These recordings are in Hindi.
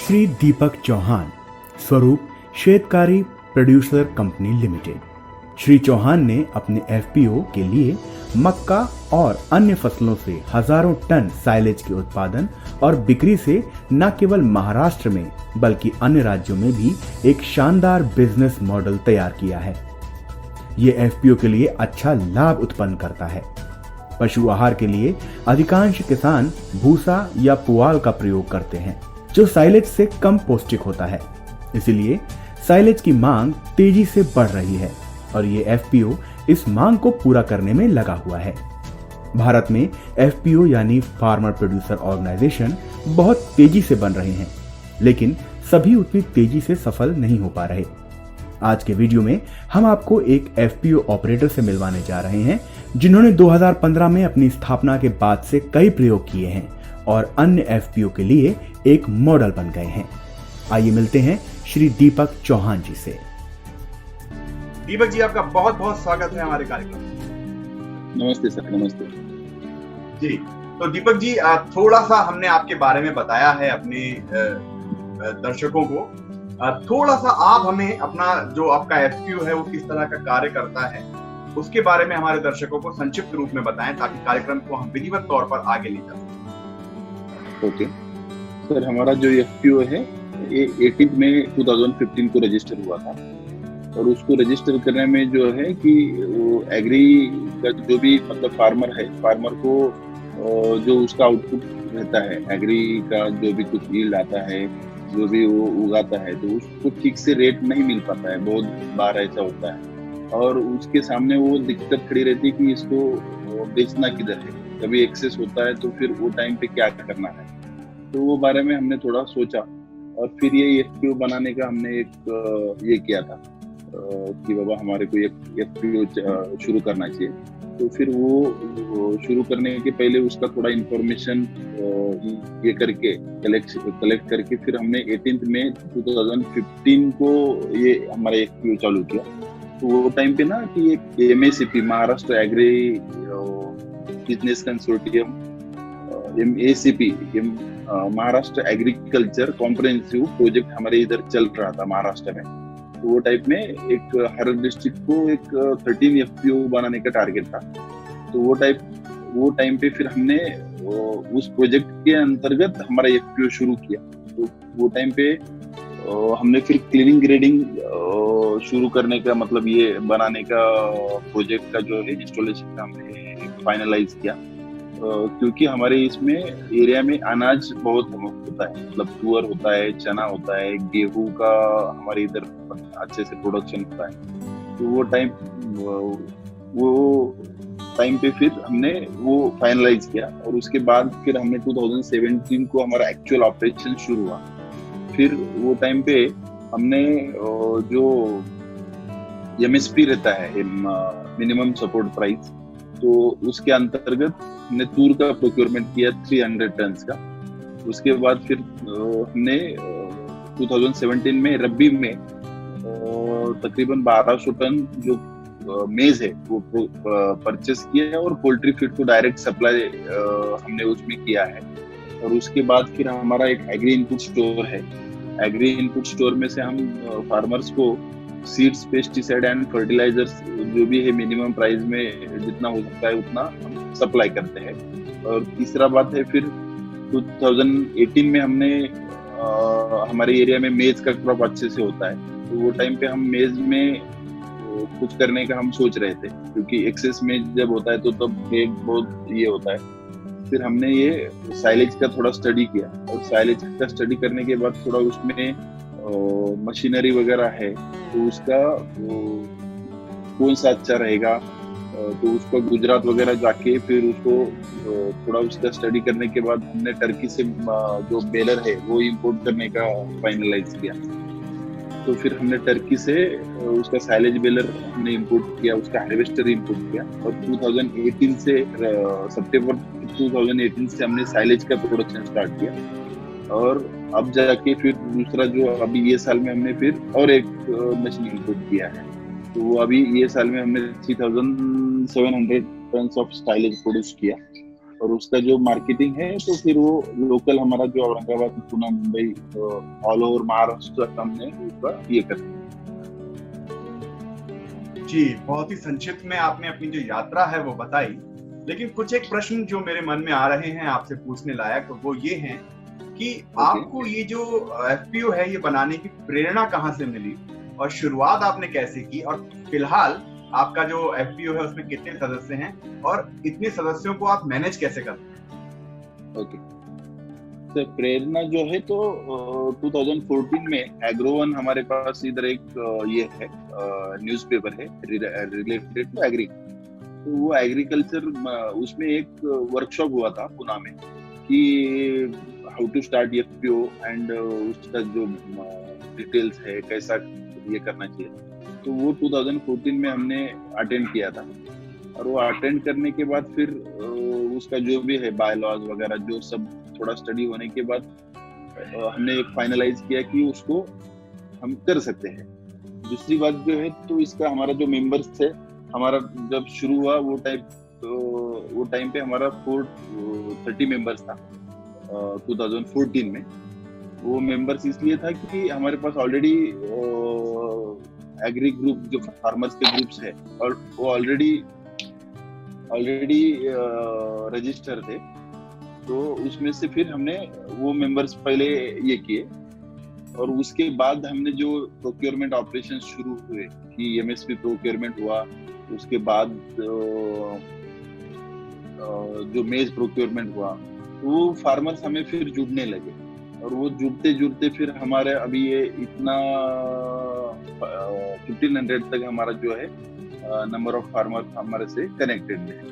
Shri Deepak Chauhan, Swaroop Shwetkari producer company limited. Shri Chauhan ने अपने एफपीओ के लिए मक्का और अन्य फसलों से हजारों टन साइलेज के उत्पादन और बिक्री से न केवल महाराष्ट्र में बल्कि अन्य राज्यों में भी एक शानदार बिजनेस मॉडल तैयार किया है। ये एफपीओ के लिए अच्छा लाभ उत्पन्न करता है। पशु आहार के लिए अधिकांश किसान भूसा या पुआल का प्रयोग करते हैं, जो साइलेज से कम पौष्टिक होता है। इसलिए साइलेज की मांग तेजी से बढ़ रही है और ये एफपीओ इस मांग को पूरा करने में लगा हुआ है। भारत में एफपीओ यानी फार्मर प्रोड्यूसर ऑर्गेनाइजेशन बहुत तेजी से बन रहे हैं, लेकिन सभी उतनी तेजी से सफल नहीं हो पा रहे। आज के वीडियो में हम आपको एक एफपीओ ऑपरेटर से मिलवाने जा रहे हैं, जिन्होंने 2015 में अपनी स्थापना के बाद से कई प्रयोग किए हैं और अन्य एफपीओ के लिए एक मॉडल बन गए हैं। आइए मिलते हैं श्री दीपक चौहान जी से। दीपक जी, आपका बहुत बहुत स्वागत है हमारे कार्यक्रम में। नमस्ते सर। नमस्ते जी। तो दीपक जी, थोड़ा सा हमने आपके बारे में बताया है अपने दर्शकों को। थोड़ा सा आप हमें अपना जो आपका एफपीओ है वो किस तरह का कार्य करता है उसके बारे में हमारे दर्शकों को संक्षिप्त रूप में बताएं, ताकि कार्यक्रम को हम विधिवत तौर पर आगे ले जा सकें। ओके सर, हमारा जो एफपीओ है ये 18 मई 2015 को रजिस्टर हुआ था और उसको रजिस्टर करने में जो है कि वो एग्री का जो भी मतलब फार्मर को जो उसका आउटपुट रहता है, एग्री का जो भी कुछ यील्ड आता है, जो भी वो उगाता है, तो उसको ठीक से रेट नहीं मिल पाता है। बहुत बार ऐसा होता है और उसके सामने वो दिक्कत खड़ी रहती है कि इसको बेचना किधर है। कभी एक्सेस होता है तो फिर वो टाइम पे क्या करना है, तो वो बारे में हमने थोड़ा सोचा और फिर ये एफपीओ बनाने का हमने एक ये किया था कि बाबा हमारे को एक एफपीओ शुरू करना चाहिए। तो फिर वो शुरू करने के पहले उसका थोड़ा इंफॉर्मेशन ये करके कलेक्ट करके फिर हमने 18 मई 2015 को ये हमारा एफपीओ चालू किया। तो वो टाइम पे ना कि एक MACP Maharashtra agri business consortium MACP Maharashtra agriculture comprehensive project हमारे इधर चल रहा था महाराष्ट्र में। तो वो टाइप में एक हर डिस्ट्रिक्ट को एक 13 एफपीओ बनाने का टारगेट था। तो वो टाइम पे फिर हमने उस प्रोजेक्ट के अंतर्गत हमारा एफपीओ शुरू किया। तो वो टाइम पे हमने फिर क्लीनिंग ग्रेडिंग शुरू करने का मतलब ये बनाने का प्रोजेक्ट का जो इंस्टॉलेशन हमने फाइनलाइज किया, क्योंकि हमारे इसमें एरिया में अनाज बहुत होता है, मतलब तुअर होता है, चना होता है, गेहूं का हमारे इधर अच्छे से प्रोडक्शन होता है। तो वो टाइम पे फिर हमने वो फाइनलाइज किया और उसके बाद फिर हमने 2017 को हमारा एक्चुअल ऑपरेशन शुरू हुआ। फिर वो टाइम पे हमने जो एमएसपी रहता है, मिनिमम सपोर्ट प्राइस, तो उसके अंतर्गत हमने तूर का प्रोक्योरमेंट किया 300 टन का। उसके बाद फिर हमने 2017 में रबी में तकरीबन 1200 टन जो मेज है वो परचेस किया और पोल्ट्री फीड को डायरेक्ट सप्लाई हमने उसमें किया है। और उसके बाद फिर हमारा एक एग्री इनपुट स्टोर है। एग्री इनपुट स्टोर में से हम फार्मर्स को सीड्स, पेस्टिसाइड एंड फर्टिलाइजर्स जो भी है मिनिमम प्राइस में जितना हो सकता है उतना हम सप्लाई करते हैं। और तीसरा बात है फिर 2018 में हमने हमारे एरिया में मेज का क्रॉप अच्छे से होता है, तो वो टाइम पे हम मेज में कुछ करने का हम सोच रहे थे, क्योंकि एक्सेस में जब होता है तो तब रेट बहुत ये होता है। फिर हमने ये साइलेज का थोड़ा स्टडी किया और साइलेज का स्टडी करने के बाद थोड़ा उसमें मशीनरी वगैरह है तो उसका कौन सा अच्छा रहेगा, तो उसको गुजरात वगैरह जाके फिर उसको थोड़ा उसका स्टडी करने के बाद हमने टर्की से जो बेलर है वो इंपोर्ट करने का फाइनलाइज किया। तो फिर हमने टर्की से उसका साइलेज बेलर हमने इंपोर्ट किया, उसका हार्वेस्टर इंपोर्ट किया और 2018 से सितंबर 2018 से हमने साइलेज का प्रोडक्शन स्टार्ट किया। और अब जाके फिर दूसरा जो अभी ये साल में हमने फिर और एक मशीन इंपोर्ट किया है, तो वो अभी ये साल में हमने 3700 टन ऑफ साइलेज प्रोड्यूस किया। और उसका जो मार्केटिंग है तो फिर वो लोकल हमारा जो औरंगाबाद, पुणे, मुंबई, ऑल ओवर महाराष्ट्र हमने उसका ये कर दिया। जी, बहुत ही संक्षिप्त में आपने अपनी जो यात्रा है वो बताई, लेकिन कुछ एक प्रश्न जो मेरे मन में आ रहे हैं आपसे पूछने लायक, वो ये हैं कि आपको ये जो एफपीओ है ये बनाने की प्रेरणा कहाँ से मिली और शुरुआत आपने कैसे की, और फिलहाल आपका जो एफपीओ है उसमें कितने सदस्य हैं और इतने सदस्यों को आप मैनेज कैसे करते हैं? ओके, तो प्रेरणा जो है तो 2014 में एग्रोवन हमारे पास इधर एक ये है न्यूज़पेपर है रिलेटेड टू एग्री। तो वो एग्रीकल्चर, उसमें एक वर्कशॉप हुआ था पुणे में कि how to start FPO and उसका जो डिटेल्स है कैसा ये करना चाहिए। तो वो 2014 में हमने अटेंड किया था, और वो अटेंड करने के बाद फिर उसका जो भी है बायलॉज वगैरह जो सब थोड़ा स्टडी होने के बाद हमने एक फाइनलाइज किया कि उसको हम कर सकते हैं। दूसरी बात जो है तो इसका हमारा जो मेंबर्स थे, हमारा जब शुरू हुआ वो टाइम पे हमारा 430 मेंबर्स था 2014 में। वो मेंबर्स इसलिए था कि हमारे पास ऑलरेडी एग्री ग्रुप जो फार्मर्स के ग्रुप्स है और वो ऑलरेडी रजिस्टर थे। तो उसमें से फिर हमने वो मेंबर्स पहले ये किए, और उसके बाद हमने जो प्रोक्योरमेंट ऑपरेशन शुरू हुए कि एमएसपी प्रोक्योरमेंट हुआ, उसके बाद जो मेज प्रोक्योरमेंट हुआ, वो फार्मर्स हमें फिर जुड़ने लगे, और वो जुड़ते फिर हमारे अभी ये इतना 1500 तक हमारा जो है नंबर ऑफ फार्मर्स हमारे से कनेक्टेड है।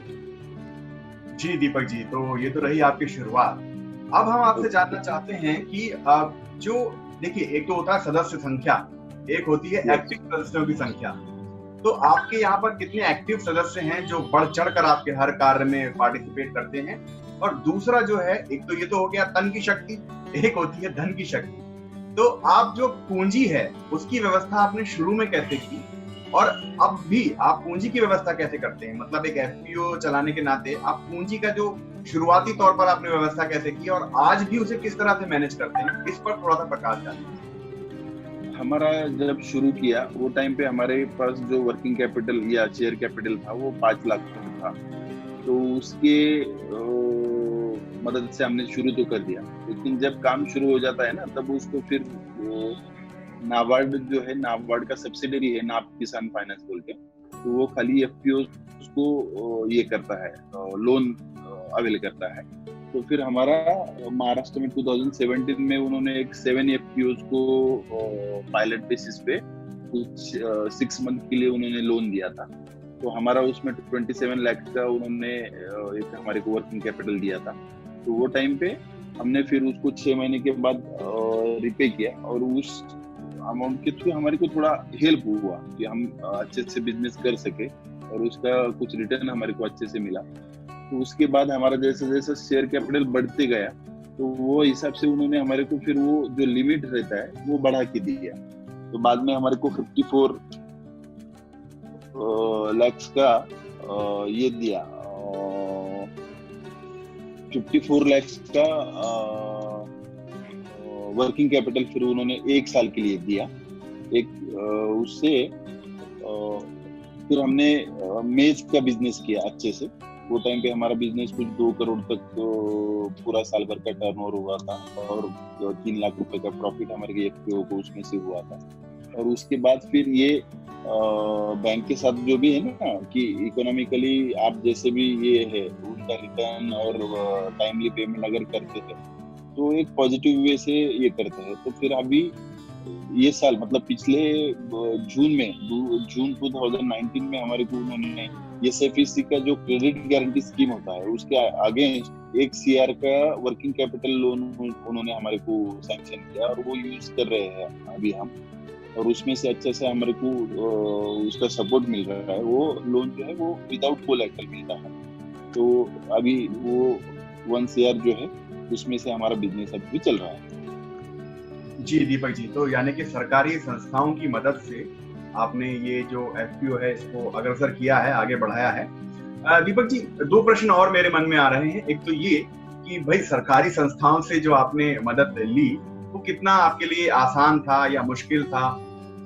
जी दीपक जी, तो ये तो रही आपकी शुरुआत। अब हम आपसे जानना चाहते हैं कि जो देखिए, एक तो होता है सदस्य संख्या, एक होती है एक्टिव सदस्यों की संख्या। तो आपके यहाँ पर कितने एक्टिव सदस्य हैं जो बढ़ चढ़ कर आपके हर कार्य में पार्टिसिपेट करते हैं? और दूसरा जो है, एक तो ये तो हो गया तन की शक्ति, एक होती है धन की शक्ति। तो आप जो पूंजी है उसकी व्यवस्था आपने शुरू में कैसे की, और अब भी आप पूंजी की व्यवस्था कैसे करते हैं? मतलब एक एफपीओ चलाने के नाते आप पूंजी का जो शुरुआती तौर पर आपने व्यवस्था कैसे की, और आज भी उसे किस तरह से मैनेज करते हैं, इस पर थोड़ा सा प्रकाश डालिए। हमारा जब शुरू किया वो टाइम पे हमारे पास जो वर्किंग कैपिटल या शेयर कैपिटल था वो 5 लाख था। तो उसके मदद से हमने शुरू तो कर दिया, लेकिन जब काम शुरू हो जाता है ना, तब उसको फिर नाबार्ड जो है, नाबार्ड का सब्सिडरी है नाब किसान फाइनेंस बोल के, तो वो खाली एफपीओ को ये करता है, लोन अवेल करता है। तो फिर हमारा महाराष्ट्र में 2017 में उन्होंने एक 7 एफपीओ को पायलट बेसिस पे कुछ 6 मंथ के लिए उन्होंने लोन दिया था। तो हमारा उसमें 27 लाख का उन्होंने एक हमारे को वर्किंग कैपिटल दिया था। तो वो टाइम पे हमने फिर उसको 6 महीने के बाद रिपे किया, और उस अमाउंट के थ्रू हमारे को थोड़ा हेल्प हुआ कि हम अच्छे से बिजनेस कर सके, और उसका कुछ रिटर्न हमारे को अच्छे से मिला। तो उसके बाद हमारा जैसे जैसे शेयर कैपिटल बढ़ते गया, तो वो हिसाब से उन्होंने हमारे को फिर वो जो लिमिट रहता है वो बढ़ा के दिया। तो बाद में हमारे को 54 लाख का ये दिया, 54 लाख का वर्किंग कैपिटल फिर उन्होंने 1 साल के लिए दिया। उससे फिर हमने मेज का बिजनेस किया अच्छे से। वो टाइम पे हमारा बिजनेस कुछ 2 करोड़ तक पूरा साल भर का टर्नओवर हुआ था, और 3 लाख रुपए का प्रॉफिट हमारे एफपीओ को उसमें से हुआ था। और उसके बाद फिर ये बैंक के साथ जो भी है ना कि इकोनॉमिकली आप जैसे भी ये है उनका रिटर्न और टाइमली पेमेंट अगर करते हैं तो एक पॉजिटिव वे से ये करते हैं। तो फिर अभी ये साल मतलब पिछले जून 2019 में हमारे को उन्होंने एसएफईसी का जो क्रेडिट गारंटी स्कीम होता है उसके आगे 1 CR का वर्किंग कैपिटल लोन उन्होंने हमारे को सैंक्शन किया, और वो यूज कर रहे हैं अभी हम, और उसमें से अच्छे से हमारे को उसका सपोर्ट मिल रहा है। वो लोन जो है वो विदाउट कोलैटरल मिलता है। तो अभी वो 1 CR जो है उसमें से हमारा बिजनेस अभी चल रहा है। जी दीपक जी, तो यानी कि सरकारी संस्थाओं की मदद से आपने ये जो एफपीओ है इसको अग्रसर किया है, आगे बढ़ाया है। दीपक जी, दो प्रश्न और मेरे मन में आ रहे हैं। एक तो ये कि भाई सरकारी संस्थाओं से जो आपने मदद ली वो कितना आपके लिए आसान था या मुश्किल था,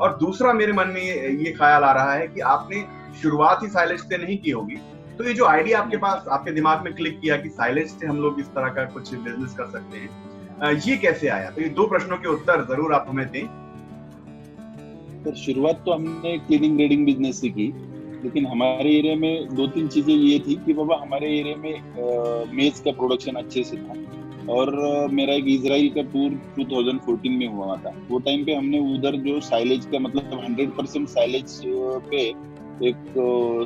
और दूसरा मेरे मन में ये ख्याल आ रहा है कि आपने शुरुआत ही साइलेज से नहीं की होगी, तो ये जो आइडिया आपके पास आपके दिमाग में क्लिक किया कि साइलेज से हम लोग इस तरह का कुछ बिजनेस कर सकते हैं, ये कैसे आया? तो ये दो प्रश्नों के उत्तर जरूर आप हमें दें। तो शुरुआत तो हमने क्लीनिंग ग्रेडिंग बिजनेस से की, लेकिन हमारे एरिया में दो तीन चीजें ये थी कि बाबा हमारे एरिया में मेज का प्रोडक्शन अच्छे से था, और मेरा एक इजराइल का टूर 2014 में हुआ था। वो टाइम पे हमने उधर जो साइलेज का मतलब 100% साइलेज पे एक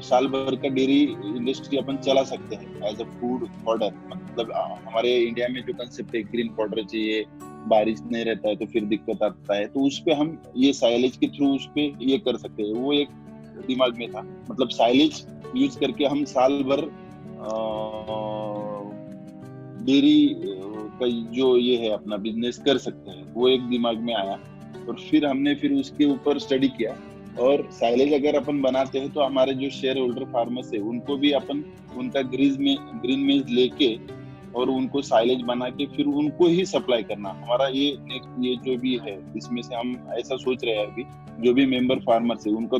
साल भर का डेयरी इंडस्ट्री अपन चला सकते हैं एज अ फूड पाउडर। मतलब हमारे इंडिया में जो कंसेप्ट है ग्रीन पाउडर चाहिए, बारिश नहीं रहता है तो फिर दिक्कत आता है, तो उस पे हम ये साइलेज के थ्रू उस पे ये कर सकते हैं। वो एक दिमाग में था, मतलब साइलेज यूज करके हम साल भर डेयरी का जो ये है अपना बिजनेस कर सकते हैं, वो एक दिमाग में आया। और फिर हमने फिर उसके ऊपर स्टडी किया, और साइलेज अगर अपन बनाते हैं तो हमारे जो शेयर होल्डर फार्मर्स है उनको भी अपन उनका ग्रीन मेज लेके और उनको साइलेज बना के फिर उनको ही सप्लाई करना। हमारा ये नेक्स्ट ये जो भी है इसमें से हम ऐसा सोच रहे हैं अभी, जो भी मेंबर फार्मर्स है उनको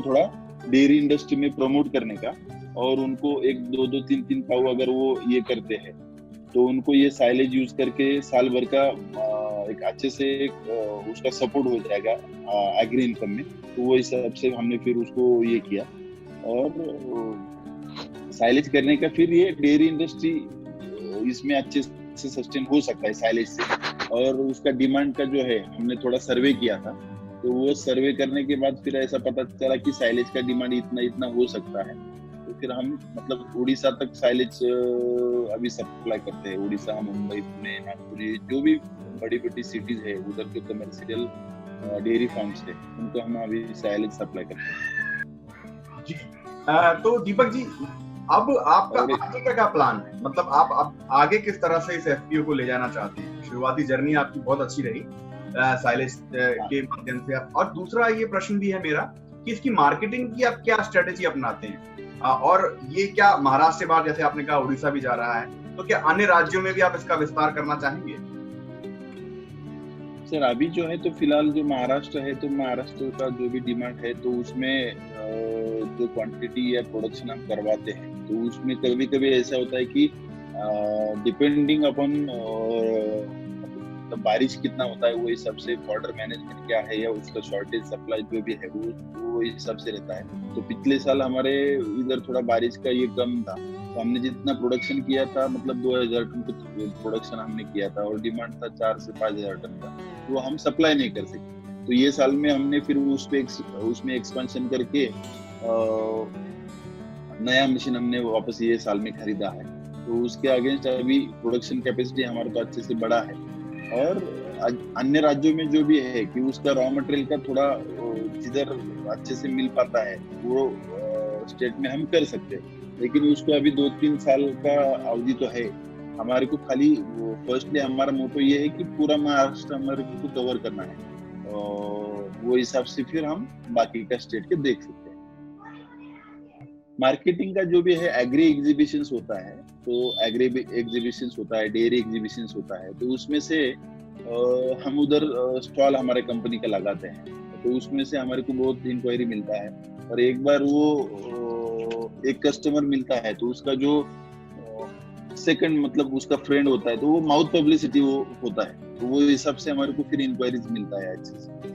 थोड़ा डेयरी इंडस्ट्री में प्रमोट करने का, और उनको एक दो तीन पाव अगर वो ये करते हैं तो उनको ये साइलेज यूज करके साल भर का एक अच्छे से उसका सपोर्ट हो जाएगा एग्री इनकम में। तो वो हिसाब से हमने फिर उसको ये किया, और साइलेज करने का फिर ये डेयरी इंडस्ट्री इसमें अच्छे से सस्टेन हो सकता है साइलेज से। और उसका डिमांड का जो है हमने थोड़ा सर्वे किया था, तो वो सर्वे करने के बाद फिर ऐसा पता चला कि साइलेज का डिमांड इतना हो सकता है। तो फिर हम मतलब उड़ीसा तक साइलेज अभी सप्लाई करते हैं। उड़ीसा, मुंबई, पुणे, नागपुर, जो भी बड़ी सिटीज है उधर के कमर्शियल डेयरी फार्म्स है उनको हम अभी साइलेज सप्लाई करते हैं जी। तो दीपक जी, अब आपका आगे का क्या प्लान है? मतलब आप आगे किस तरह से इस एफपीओ को ले जाना चाहते हैं? शुरुआती जर्नी आपकी बहुत अच्छी रही साइलेज के माध्यम से। और दूसरा ये प्रश्न भी है मेरा कि इसकी मार्केटिंग की आप क्या स्ट्रेटेजी अपनाते हैं, और ये क्या महाराष्ट्र के बाद, जैसे आपने कहा उड़ीसा भी जा रहा है, तो क्या अन्य राज्यों में भी आप इसका विस्तार करना चाहेंगे? सर अभी जो है तो फिलहाल जो महाराष्ट्र है तो महाराष्ट्र का जो भी डिमांड है तो उसमें जो क्वांटिटी या प्रोडक्शन हम करवाते हैं तो उसमें कभी कभी ऐसा होता है कि डिपेंडिंग अपॉन बारिश कितना होता है वो हिसाब से बॉर्डर मैनेजमेंट क्या है या उसका शॉर्टेज सप्लाई जो भी है वो हिसाब से रहता है। तो पिछले साल हमारे इधर थोड़ा बारिश का ये कम था, तो हमने जितना प्रोडक्शन किया था मतलब 2000 टन प्रोडक्शन हमने किया था, और डिमांड था 4 से 5000 टन का, वो हम सप्लाई नहीं कर सके। तो ये साल में हमने फिर उसमें एक्सपेंशन करके नया मशीन हमने वापस ये साल में खरीदा है। तो उसके अगेंस्ट अभी प्रोडक्शन कैपेसिटी हमारे तो अच्छे से बड़ा है। और अन्य राज्यों में जो भी है कि उसका रॉ मटेरियल का थोड़ा जिधर अच्छे से मिल पाता है वो स्टेट में हम कर सकते हैं, लेकिन उसको अभी 2-3 साल का अवधि तो है हमारे को। खाली फर्स्टली हमारा मोटो ये है कि पूरा महाराष्ट्र हमारे को कवर करना है, और वो हिसाब से फिर हम बाकी का स्टेट के देख सकते हैं। मार्केटिंग का जो भी है एग्री एग्जीबिशंस होता है, तो एग्री एग्जीबिशंस होता है, डेयरी एग्जीबिशंस होता है, तो उसमें से हम उधर स्टॉल हमारे कंपनी का लगाते हैं। तो उसमें से हमारे को बहुत इंक्वायरी मिलता है, और एक बार वो एक कस्टमर मिलता है तो उसका जो सेकंड मतलब उसका फ्रेंड होता है, तो वो माउथ पब्लिसिटी वो होता है, तो वो हिसाब से हमारे को फिर इंक्वायरीज मिलता है अच्छे से।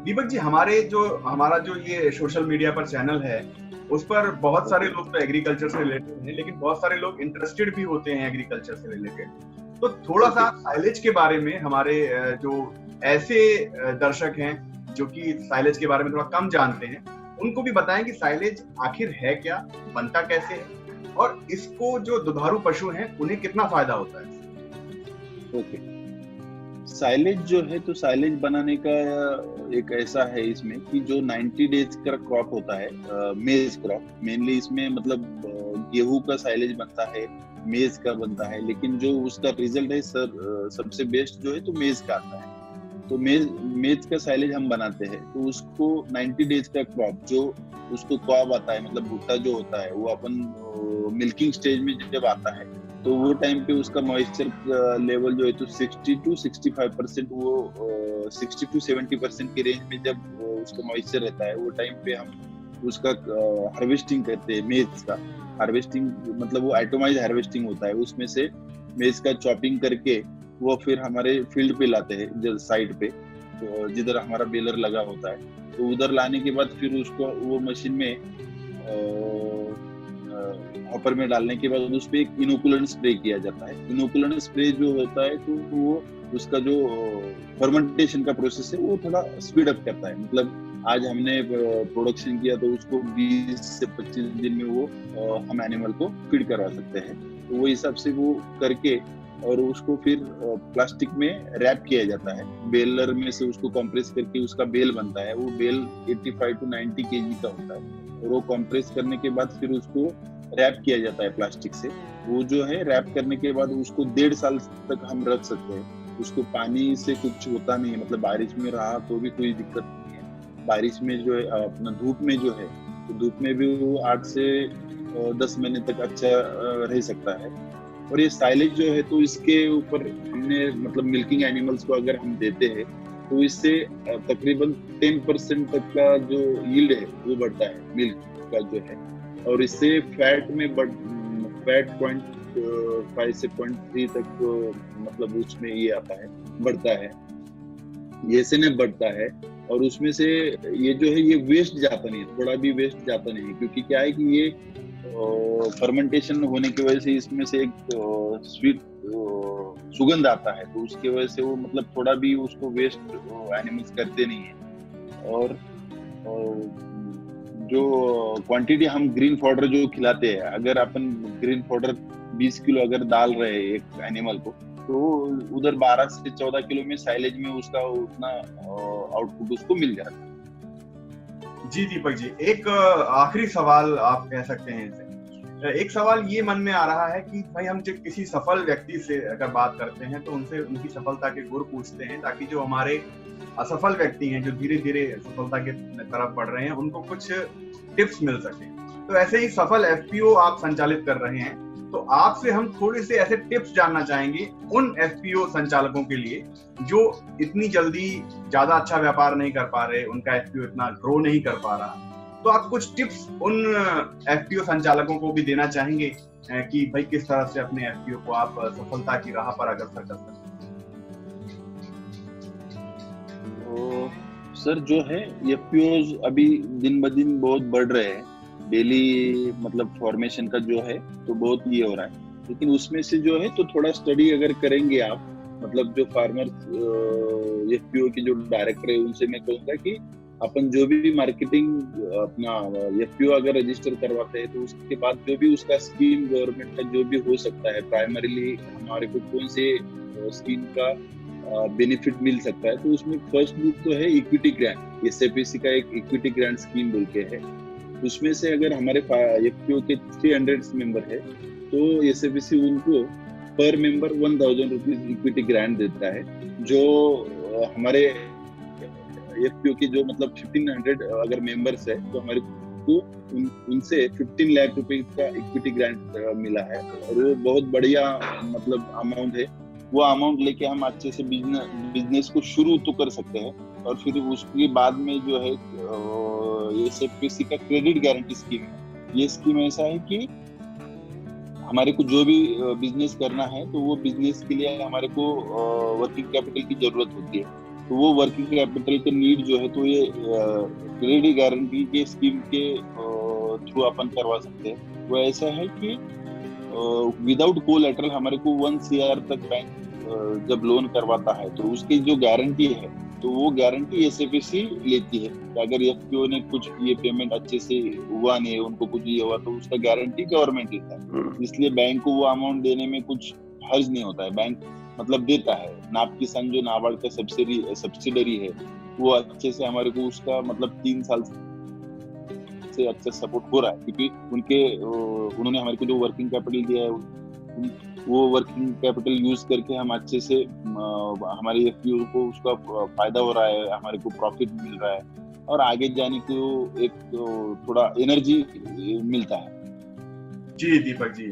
दीपक जी, हमारा जो ये सोशल मीडिया पर चैनल है उस पर बहुत सारे लोग तो एग्रीकल्चर से रिलेटेड हैं, लेकिन बहुत सारे लोग इंटरेस्टेड भी होते हैं एग्रीकल्चर से रिलेटेड। तो थोड़ा सा साइलेज के बारे में हमारे जो ऐसे दर्शक हैं जो कि साइलेज के बारे में थोड़ा कम जानते हैं, उनको भी बताएं कि साइलेज आखिर है क्या, बनता कैसे है, और इसको जो दुधारू पशु हैं उन्हें कितना फायदा होता है। ओके, साइलेज जो है तो साइलेज बनाने का एक ऐसा है इसमें कि जो 90 डेज का क्रॉप होता है, मेज क्रॉप मेनली, इसमें मतलब गेहूं का साइलेज बनता है, मेज का बनता है, लेकिन जो उसका रिजल्ट है सर सबसे बेस्ट जो है तो मेज का आता है। तो मेज का साइलेज हम बनाते हैं, तो उसको 90 डेज का क्रॉप जो उसको कॉब आता है, मतलब भुट्टा जो होता है, वो अपन मिल्किंग स्टेज में जब आता है तो वो टाइम पे उसका मॉइस्चर लेवल जो है तो 60 to 65%, वो 60 to 70% की रेंज में जब उसका मॉइस्चर रहता है, वो टाइम पे हम उसका हार्वेस्टिंग करते हैं। मेज का हार्वेस्टिंग मतलब वो एटोमाइज हार्वेस्टिंग होता है, उसमें से मेज का चॉपिंग करके वो फिर हमारे फील्ड पे लाते हैं, साइड पे, तो जिधर हमारा बेलर लगा होता है, तो उधर लाने के बाद फिर उसको वो मशीन में हॉपर में डालने के बाद उस पर एक इनोकुलेंट स्प्रे किया जाता है। इनोकुलेंट स्प्रे जो होता है तो वो उसका जो फर्मेंटेशन का प्रोसेस है वो थोड़ा स्पीड अप करता है। मतलब आज हमने प्रोडक्शन किया तो उसको 20 से 25 दिन में वो हम एनिमल को फीड करवा सकते हैं। तो वो हिसाब से वो करके और उसको फिर प्लास्टिक में रैप किया जाता है। बेलर में से उसको कंप्रेस करके उसका बेल बनता है। वो बेल 85 to 90 kg का होता है और वो कंप्रेस करने के बाद फिर उसको रैप किया जाता है प्लास्टिक से। वो जो है रैप करने के बाद उसको 1.5 साल तक हम रख सकते हैं। उसको पानी से कुछ होता नहीं है, मतलब बारिश में रहा तो भी कोई दिक्कत नहीं है। बारिश में जो है अपना धूप में जो है तो धूप में भी वो 8 से 10 महीने तक अच्छा रह सकता है। और ये साइलेज जो है तो इसके ऊपर हमने मतलब मिल्किंग एनिमल्स को अगर हम देते हैं तो इससे तकरीबन 10% तक का जो यील्ड है वो बढ़ता है मिल्क का जो है। और इससे फैट में फैट 0.5 से 0.3 तक मतलब उसमें ये आता है, बढ़ता है, ये से नहीं बढ़ता है। और उसमें से ये जो है ये वेस्ट जाता नहीं है, थोड़ा भी वेस्ट जाता नहीं है, क्योंकि क्या है कि ये फर्मेंटेशन होने की वजह से इसमें से एक स्वीट सुगंध आता है, तो उसकी वजह से वो मतलब थोड़ा भी उसको वेस्ट एनिमल्स करते नहीं है। और जो क्वांटिटी हम ग्रीन पाउडर जो खिलाते हैं, अगर अपन ग्रीन पाउडर 20 किलो अगर डाल रहे हैं एक एनिमल को, तो उधर 12 से 14 किलो में साइलेज में उसका उतना आउटपुट उसको मिल जाता है। जी दीपक जी, एक आखिरी सवाल आप कह सकते हैं इसे। एक सवाल ये मन में आ रहा है कि भाई हम जब किसी सफल व्यक्ति से अगर बात करते हैं तो उनसे उनकी सफलता के गुर पूछते हैं, ताकि जो हमारे असफल व्यक्ति हैं जो धीरे धीरे सफलता के तरफ बढ़ रहे हैं उनको कुछ टिप्स मिल सके। तो ऐसे ही सफल एफपीओ आप संचालित कर रहे हैं, तो आपसे हम थोड़े से ऐसे टिप्स जानना चाहेंगे उन एफपीओ संचालकों के लिए जो इतनी जल्दी ज्यादा अच्छा व्यापार नहीं कर पा रहे, उनका एफपीओ इतना ग्रो नहीं कर पा रहा। तो आप कुछ टिप्स उन एफपीओ संचालकों को भी देना चाहेंगे कि भाई किस तरह से अपने एफपीओ को आप सफलता की राह पर अग्रसर कर सकते हैं। सर जो है एफपीओज अभी दिन ब दिन बहुत बढ़ रहे हैं, डेली मतलब फॉर्मेशन का जो है तो बहुत ये हो रहा है। लेकिन उसमें से जो है तो थोड़ा स्टडी अगर करेंगे आप, मतलब जो फार्मर्स एफपीओ के जो डायरेक्टर है उनसे मैं कहूँगा कि अपन जो भी मार्केटिंग अपना एफपीओ अगर रजिस्टर करवाते हैं तो उसके बाद जो भी उसका स्कीम गवर्नमेंट का जो भी हो सकता है, प्राइमरीली हमारे को कौन से स्कीम का बेनिफिट मिल सकता है, तो उसमें फर्स्ट बुक तो है इक्विटी ग्रांट। एसएफपीसी का एक इक्विटी ग्रांट स्कीम बोल के है। उसमें से अगर हमारे एफपीओ के 300 मेंबर है तो एसएफपीसी उनको पर मेंबर 1000 रुपीज इक्विटी ग्रांट देता है। जो हमारे एफपीओ के जो मतलब 1500 अगर मेंबर्स है तो हमारे को उनसे 15 लाख रुपए का इक्विटी ग्रांट मिला है। और वो बहुत बढ़िया मतलब अमाउंट है। वो अमाउंट लेके हम अच्छे से बिजनेस को शुरू तो कर सकते हैं। और फिर उसके बाद में जो है एसएफपीसी का क्रेडिट गारंटी स्कीम है। ये स्कीम ऐसा है कि हमारे को जो भी बिजनेस करना है तो वो बिजनेस के लिए हमारे को वर्किंग कैपिटल की जरूरत होती है। तो वो वर्किंग कैपिटल के नीड जो है तो ये क्रेडिट गारंटी के स्कीम के थ्रू अपन करवा सकते हैं। वो ऐसा है कि विदाउट कोलैटरल हमारे को 1 CR तक बैंक जब लोन करवाता है तो उसकी जो गारंटी है तो वो गारंटी एसएफपीसी लेती है। तो अगर एफपीओ ने कुछ ये पेमेंट अच्छे से हुआ नहीं है, उनको कुछ ये हुआ, तो उसका गारंटी गवर्नमेंट लेता है। इसलिए बैंक को वो अमाउंट देने में कुछ हर्ज नहीं होता है। बैंक मतलब देता है। नाप किसान जो नाबार्ड का सब्सिडरी है वो अच्छे से हमारे को उसका मतलब 3 साल से अच्छा सपोर्ट हो रहा है, क्योंकि उन्होंने हमारे को जो वर्किंग कैपिटल दिया है वो वर्किंग कैपिटल यूज करके हम अच्छे से हमारी एफपीओ को उसका फायदा हो रहा है, हमारे को प्रॉफिट मिल रहा है और आगे जाने को एक थोड़ा एनर्जी मिलता है। जी दीपक जी,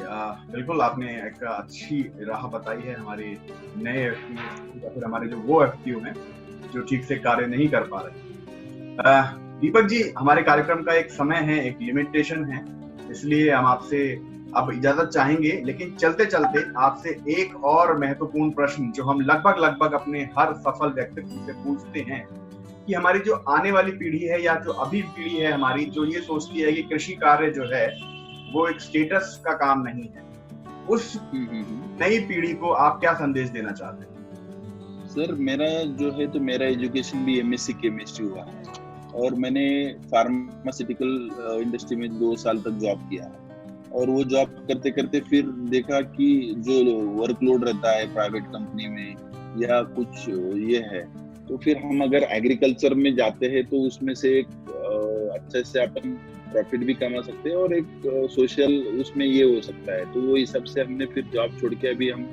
बिल्कुल आपने एक अच्छी राह बताई है हमारे नए एफपीओ या फिर हमारे जो वो एफपीओ हैं जो ठीक से कार्य नहीं कर पा रहे। दीपक जी, हमारे कार्यक्रम का एक समय है, एक लिमिटेशन है, इसलिए हम आपसे अब इजाजत चाहेंगे, लेकिन चलते चलते आपसे एक और महत्वपूर्ण प्रश्न जो हम लगभग अपने हर सफल व्यक्तित्व से पूछते हैं कि हमारी जो आने वाली पीढ़ी है या जो अभी पीढ़ी है हमारी, जो ये सोचती है कि कृषि कार्य जो है वो एक स्टेटस का काम नहीं है, उस नई पीढ़ी को आप क्या संदेश देना चाहते हैं? सर, मेरा जो है तो मेरा एजुकेशन भी एमएससी केमिस्ट्री हुआ है और मैंने फार्मास्यूटिकल इंडस्ट्री में 2 साल तक जॉब किया है और वो जॉब करते करते फिर देखा कि जो वर्कलोड रहता है प्राइवेट कंपनी में या कुछ ये है, तो फिर हम अगर एग्रीकल्चर में जाते हैं तो उसमें से एक अच्छे से अपन प्रॉफिट भी कमा सकते हैं और एक सोशल उसमें ये हो सकता है। तो वो हिसाब से हमने फिर जॉब छोड़ के अभी हम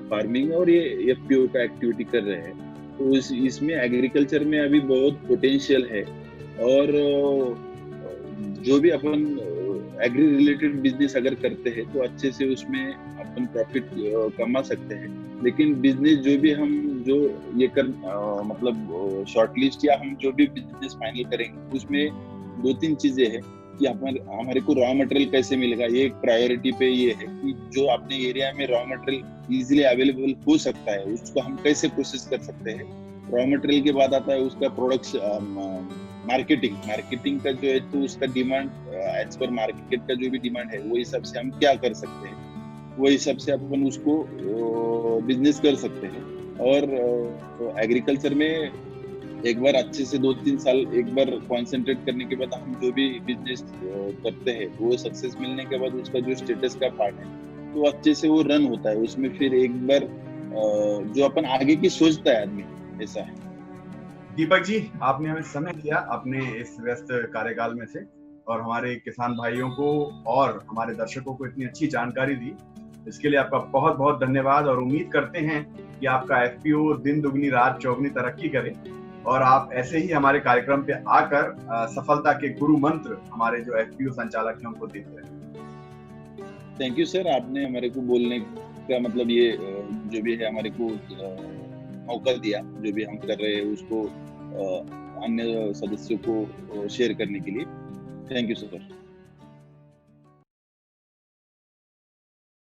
फार्मिंग और ये एफपीओ का एक्टिविटी कर रहे हैं। तो इसमें एग्रीकल्चर में अभी बहुत पोटेंशियल है और जो भी अपन एग्री रिलेटेड बिजनेस अगर करते हैं तो अच्छे से उसमें अपन प्रॉफिट कमा सकते हैं। लेकिन बिजनेस जो भी हम जो ये मतलब शॉर्टलिस्ट या हम जो भी बिजनेस फाइनल करेंगे उसमें 2-3 चीजें हैं कि हमारे को रॉ मटेरियल कैसे मिलेगा, ये एक प्रायोरिटी पे ये है कि जो अपने एरिया में रॉ मटेरियल इजीली अवेलेबल हो सकता है उसको हम कैसे प्रोसेस कर सकते हैं। रॉ मटेरियल के बाद आता है उसका प्रोडक्शन, मार्केटिंग का जो है तो उसका डिमांड एज पर मार्केट का जो भी डिमांड है वो हिसाब से हम क्या कर सकते हैं, वो हिसाब से अपन उसको बिजनेस कर सकते हैं। और एग्रीकल्चर में एक बार अच्छे से 2-3 साल एक बार कॉन्सेंट्रेट करने के बाद हम जो भी बिजनेस करते हैं वो सक्सेस मिलने के बाद उसका जो स्टेटस का पार्ट है तो अच्छे से वो रन होता है। उसमें फिर एक बार जो अपन आगे की सोचता है आदमी, ऐसा है। दीपक जी, आपने हमें समय दिया अपने इस व्यस्त कार्यकाल में से और हमारे किसान भाइयों को और हमारे दर्शकों को इतनी अच्छी जानकारी दी, इसके लिए आपका बहुत बहुत धन्यवाद। और उम्मीद करते हैं कि आपका एफपीओ दिन दुगनी रात चौगुनी तरक्की करे और आप ऐसे ही हमारे कार्यक्रम पे आकर सफलता के गुरु मंत्र हमारे जो एफपीओ संचालक हैं उनको देते रहे। थैंक यू सर, आपने हमारे को बोलने का मतलब ये जो भी है हमारे को मौका दिया, जो भी हम कर रहे हैं उसको अन्य सदस्यों को शेयर करने के लिए। Thank you sir.